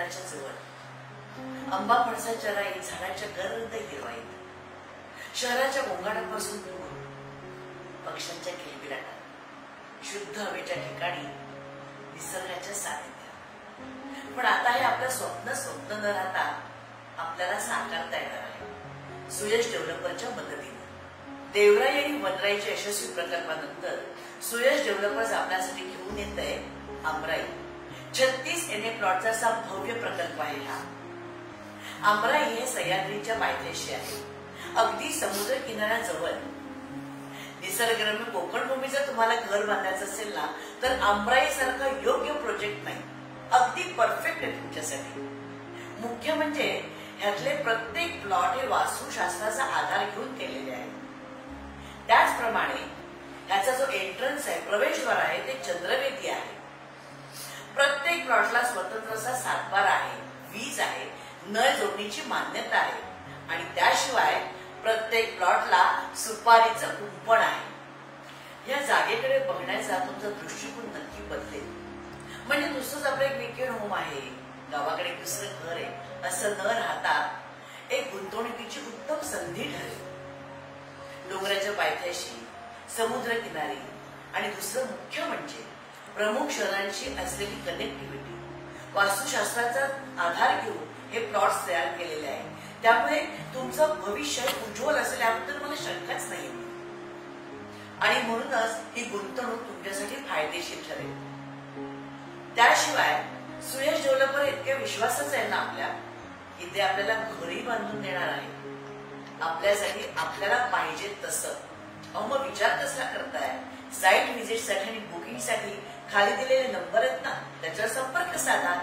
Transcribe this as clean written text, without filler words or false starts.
किनाऱ्याच्या जवळ आंबा फणसाच्या राई झाडाच्या गर्द हिरवाईत, शहराच्या गोंगाटापासून दूर पक्ष्यांच्या किलबिलाटात, शुद्ध हवेच्या ठिकाणी निसर्गाच्या सानिध्यात. पण आता हे आपलं स्वप्न न राहता आपल्याला साकारता येणार आहे सुयश डेव्हलपरच्या मदतीने. देवराई आणि वनराईच्या यशस्वी प्रकल्पानंतर सुयश डेव्हलपर्स आपल्यासाठी घेऊन येत आहे आमराई. 36 NA प्लॉटचा असा भव्य प्रकल्प आहे हा. आमराई हे सह्याद्रीच्या पायथ्याशी आहे, अगदी समुद्र किनाऱ्याजवळ. निसर्गरम्य कोकण भूमी जर तुम्हाला घर बांधायचं असेल ना, तर आमराई सारखा योग्य प्रोजेक्ट नाही, अगदी परफेक्ट आहे तुमच्यासाठी. मुख्य म्हणजे ह्यातले प्रत्येक प्लॉट हे वास्तुशास्त्राचा आधार घेऊन केलेले आहे. त्याचप्रमाणे ह्याचा जो एंट्रन्स आहे, प्रवेशद्वार आहे, ते चंद्रवेदी आहे. प्रत्येक प्लॉटला स्वतंत्र असा सातबारा आहे, वीज आहे, नळ जोडणीची मान्यता आहे आणि त्याशिवाय प्रत्येक प्लॉटला सुपारीचं कुंपण आहे. या जागेकडे बघण्याचा तुमचा दृष्टिकोन नक्की बदलेल. म्हणजे नुसतंच आपलं एक वीकेंड होम आहे, गावाकडे दुसरं घर आहे असं न राहता एक गुंतवणुकीची उत्तम संधी ठरेल. डोंगराच्या पायथ्याशी, समुद्र किनारी आणि दुसरं मुख्य म्हणजे प्रमुख शहरांशी असलेली कनेक्टिव्हिटी. वास्तुशास्त्राचा आधार घेऊन हे प्लॉट्स तयार केलेले आहे. त्यामुळे तुमचं भविष्य उज्ज्वल असेल याबद्दल मला शंकाच नाही आणि म्हणूनच ही गुंतवणूक तुमच्यासाठी फायदेशीर ठरेल. त्याशिवाय सुयश डेव्हलपर इतके विश्वासाच आहे ना आपल्या, की ते आपल्याला घरी बांधून देणार आहे आपल्यासाठी, आपल्याला पाहिजे तसं. मग विचार कसला करताय? साईट व्हिजिटसाठी आणि बुकिंगसाठी खाली दिलेले नंबर आहेत ना, त्याच्यावर संपर्क साधा.